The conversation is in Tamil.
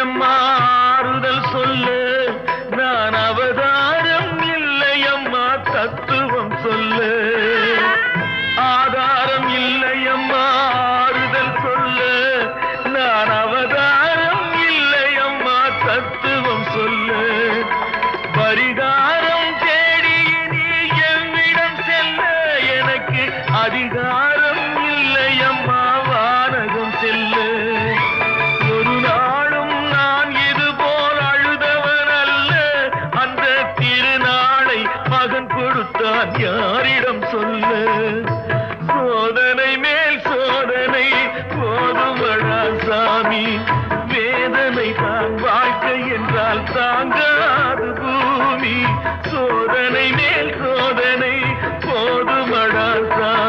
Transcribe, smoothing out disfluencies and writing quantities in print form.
இல்லையம்மா ஆறுதல் சொல்லு, நான் அவதாரம் இல்லையம்மா தத்துவம் சொல்லு. ஆதாரம் இல்லையம்மா ஆறுதல் சொல்லு, நான் அவதாரம் இல்லையம்மா தத்துவம் சொல்லு. பரிகாரம் தேடி நீ என்னிடம் செல்ல, எனக்கு அதிகாரம் இல்லையம்மா வானகம் செல்லு. ஒரு நாளும் நான் இது போல் அழுதவன் அல்ல, அந்த திருநாளை மகன் கொடுத்தான் யாரிடம் சொல்லு. சோதனை மேல் சோதனை போதுமடா சாமி, வேதனை தான் வாழ்க்கை என்றால் தாங்காது பூமி. சோதனை மேல் சோதனை போதுமடா சாமி.